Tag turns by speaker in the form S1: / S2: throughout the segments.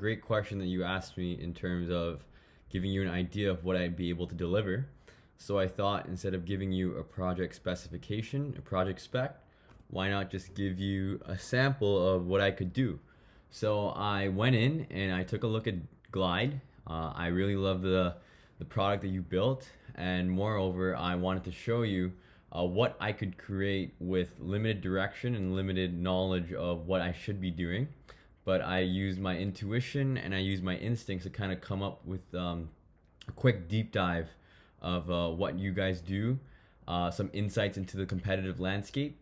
S1: great question that you asked me in terms of giving you an idea of what I'd be able to deliver. So I thought instead of giving you a project specification, a project spec, why not just give you a sample of what I could do? So I went in and I took a look at Glide. I really love the product that you built, and moreover, I wanted to show you what I could create with limited direction and limited knowledge of what I should be doing. But I used my intuition and I used my instincts to kind of come up with a quick deep dive of what you guys do, some insights into the competitive landscape,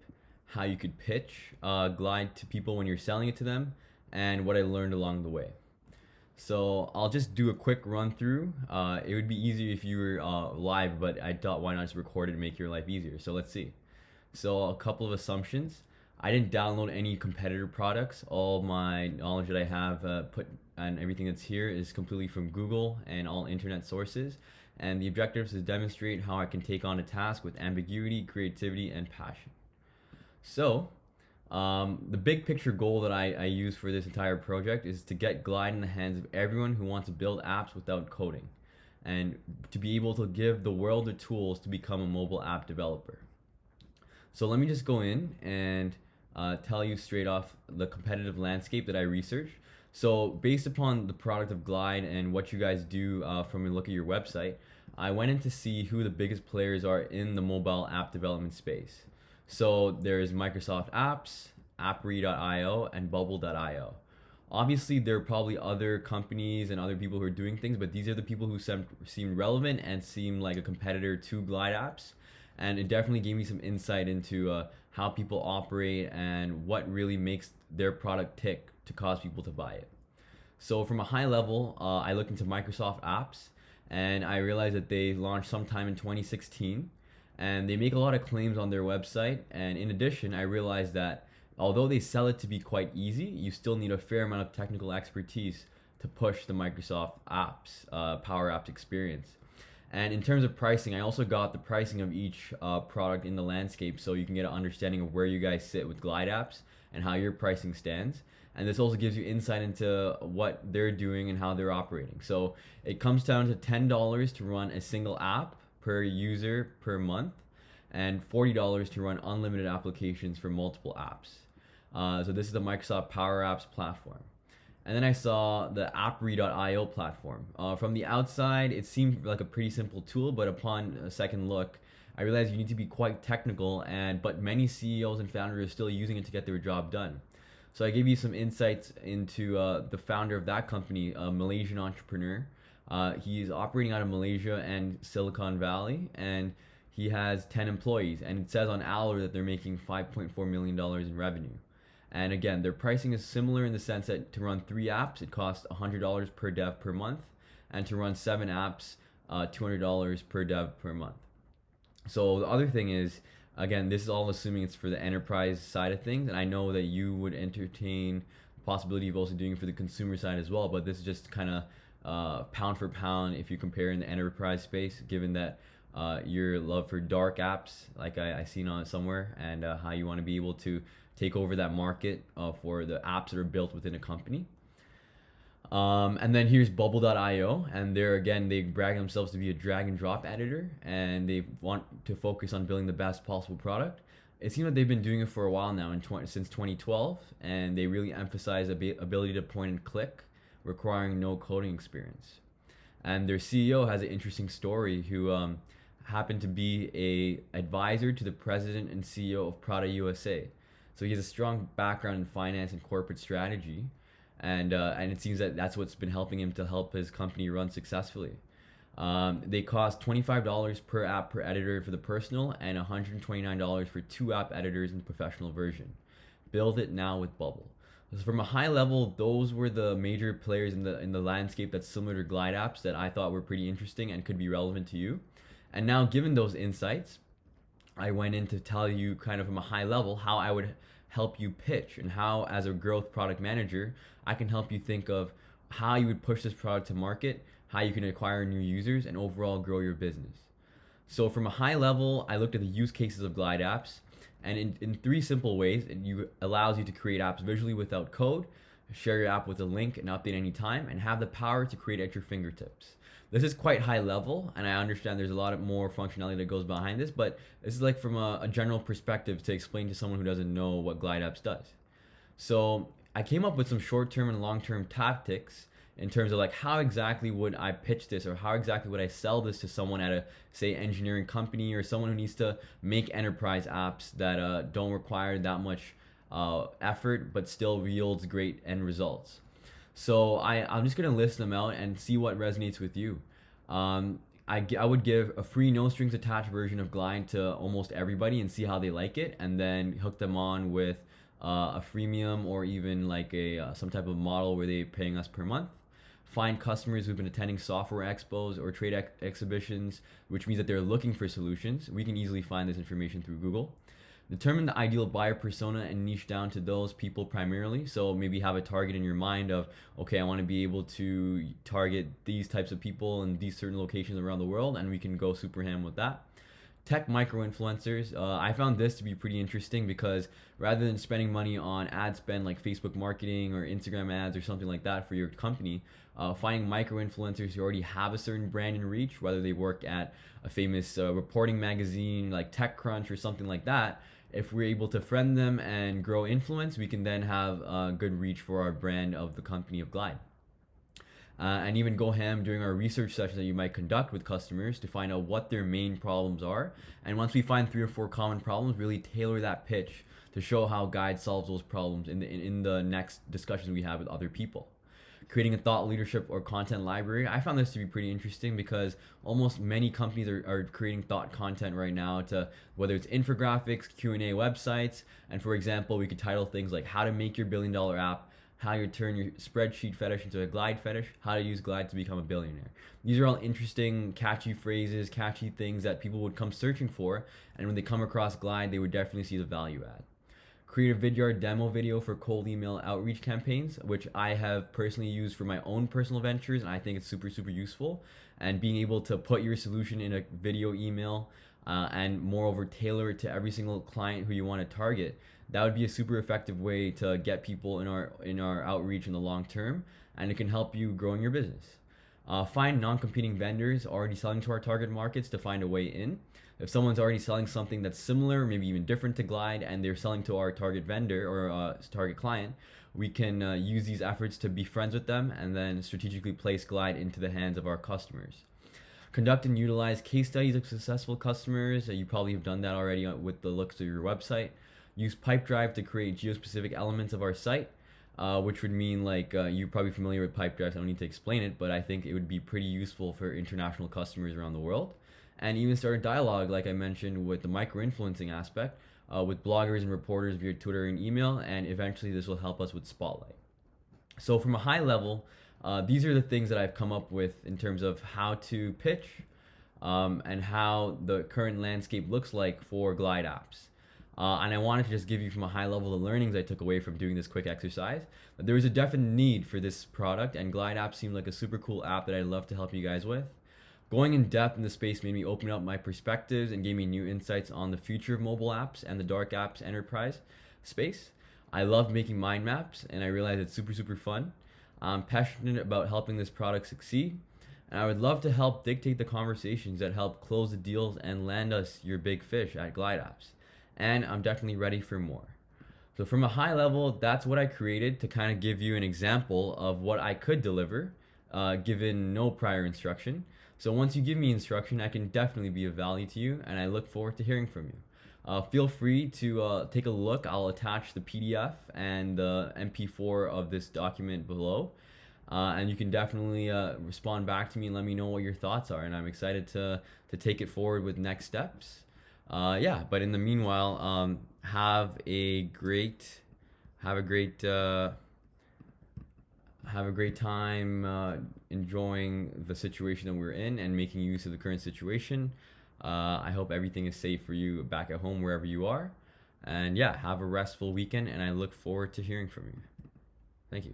S1: how you could pitch Glide to people when you're selling it to them, and what I learned along the way. So I'll just do a quick run through. It would be easier if you were live, but I thought why not just record it and make your life easier. So let's see. So a couple of assumptions. I didn't download any competitor products. All my knowledge that I have put and everything that's here is completely from Google and all internet sources. And the objective is to demonstrate how I can take on a task with ambiguity, creativity, and passion. So the big picture goal that I use for this entire project is to get Glide in the hands of everyone who wants to build apps without coding, and to be able to give the world the tools to become a mobile app developer. So let me just go in and tell you straight off the competitive landscape that I researched. So based upon the product of Glide and what you guys do from a look at your website, I went in to see who the biggest players are in the mobile app development space. So there's Microsoft Apps, Appre.io, and Bubble.io. Obviously, there are probably other companies and other people who are doing things, but these are the people who seem relevant and seem like a competitor to Glide Apps. And it definitely gave me some insight into how people operate and what really makes their product tick to cause people to buy it. So from a high level, I looked into Microsoft Apps, and I realized that they launched sometime in 2016, and they make a lot of claims on their website. And in addition, I realized that although they sell it to be quite easy, you still need a fair amount of technical expertise to push the Microsoft Apps, Power Apps experience. And in terms of pricing, I also got the pricing of each product in the landscape, so you can get an understanding of where you guys sit with Glide Apps and how your pricing stands. And this also gives you insight into what they're doing and how they're operating. So it comes down to $10 to run a single app per user per month, and $40 to run unlimited applications for multiple apps. So this is the Microsoft Power Apps platform. And then I saw the Appre.io platform. From the outside, it seemed like a pretty simple tool, but upon a second look, I realized you need to be quite technical, but many CEOs and founders are still using it to get their job done. So I gave you some insights into the founder of that company, a Malaysian entrepreneur. He's operating out of Malaysia and Silicon Valley, and he has 10 employees. And it says on Aller that they're making $5.4 million in revenue. And again, their pricing is similar in the sense that to run 3 apps, it costs $100 per dev per month, and to run 7 apps, $200 per dev per month. So the other thing is, again, this is all assuming it's for the enterprise side of things, and I know that you would entertain the possibility of also doing it for the consumer side as well, but this is just kind of pound for pound if you compare in the enterprise space, given that your love for dark apps, like I seen on it somewhere, and how you want to be able to take over that market for the apps that are built within a company. And then here's Bubble.io, and there again, they brag themselves to be a drag and drop editor, and they want to focus on building the best possible product. It seems like they've been doing it for a while now, since 2012, and they really emphasize ability to point and click, requiring no coding experience. And their CEO has an interesting story, who happened to be a advisor to the president and CEO of Prada USA. So he has a strong background in finance and corporate strategy, and it seems that that's what's been helping him to help his company run successfully. They cost $25 per app per editor for the personal, and $129 for 2 app editors in the professional version. Build it now with Bubble. So from a high level, those were the major players in the landscape that's similar to Glide Apps that I thought were pretty interesting and could be relevant to you. And now, given those insights, I went in to tell you kind of from a high level how I would help you pitch, and how as a growth product manager, I can help you think of how you would push this product to market, how you can acquire new users, and overall grow your business. So from a high level, I looked at the use cases of Glide Apps, and in 3 simple ways, it allows you to create apps visually without code, share your app with a link and update anytime, and have the power to create at your fingertips. This is quite high level, and I understand there's a lot more functionality that goes behind this, but this is like from a general perspective to explain to someone who doesn't know what Glide Apps does. So I came up with some short-term and long-term tactics in terms of like how exactly would I pitch this, or how exactly would I sell this to someone at a, say, engineering company, or someone who needs to make enterprise apps that don't require that much effort but still yields great end results. So I'm just gonna list them out and see what resonates with you. I would give a free no strings attached version of Glide to almost everybody and see how they like it, and then hook them on with a freemium or even like a some type of model where they're paying us per month. Find customers who've been attending software expos or trade exhibitions, which means that they're looking for solutions. We can easily find this information through Google. Determine the ideal buyer persona and niche down to those people primarily. So maybe have a target in your mind of, okay, I want to be able to target these types of people in these certain locations around the world, and we can go super ham with that. Tech micro influencers. I found this to be pretty interesting because rather than spending money on ad spend like Facebook marketing or Instagram ads or something like that for your company, finding micro influencers who already have a certain brand and reach, whether they work at a famous reporting magazine like TechCrunch or something like that. If we're able to friend them and grow influence, we can then have a good reach for our brand of the company of Glide. And even go ham during our research sessions that you might conduct with customers to find out what their main problems are. And once we find 3 or 4 common problems, really tailor that pitch to show how Glide solves those problems in the next discussions we have with other people. Creating a thought leadership or content library. I found this to be pretty interesting because almost many companies are creating thought content right now, to whether it's infographics, Q&A websites, and for example, we could title things like how to make your $1 billion app, how you turn your spreadsheet fetish into a Glide fetish, how to use Glide to become a billionaire. These are all interesting, catchy phrases, catchy things that people would come searching for, and when they come across Glide, they would definitely see the value add. Create a Vidyard demo video for cold email outreach campaigns, which I have personally used for my own personal ventures, and I think it's super, super useful. And being able to put your solution in a video email and moreover tailor it to every single client who you want to target, that would be a super effective way to get people in our outreach in the long term, and it can help you grow in your business. Find non-competing vendors already selling to our target markets to find a way in. If someone's already selling something that's similar, maybe even different to Glide, and they're selling to our target vendor or target client, we can use these efforts to be friends with them and then strategically place Glide into the hands of our customers. Conduct and utilize case studies of successful customers. You probably have done that already with the looks of your website. Use Pipedrive to create geo-specific elements of our site, which would mean like you're probably familiar with Pipedrive, so I don't need to explain it, but I think it would be pretty useful for international customers around the world. And even start a dialogue, like I mentioned, with the micro-influencing aspect, with bloggers and reporters via Twitter and email, and eventually this will help us with Spotlight. So from a high level, these are the things that I've come up with in terms of how to pitch and how the current landscape looks like for Glide apps. And I wanted to just give you from a high level the learnings I took away from doing this quick exercise. There was a definite need for this product, and Glide App seemed like a super cool app that I'd love to help you guys with. Going in depth in the space made me open up my perspectives and gave me new insights on the future of mobile apps and the dark apps enterprise space. I love making mind maps, and I realize it's super, super fun. I'm passionate about helping this product succeed, and I would love to help dictate the conversations that help close the deals and land us your big fish at Glide Apps. And I'm definitely ready for more. So from a high level, that's what I created to kind of give you an example of what I could deliver, given no prior instruction. So once you give me instruction, I can definitely be of value to you, and I look forward to hearing from you. Feel free to take a look. I'll attach the PDF and the MP4 of this document below. And you can definitely respond back to me and let me know what your thoughts are. And I'm excited to take it forward with next steps. But in the meanwhile, have a great time enjoying the situation that we're in and making use of the current situation. I hope everything is safe for you back at home, wherever you are. And have a restful weekend, and I look forward to hearing from you. Thank you.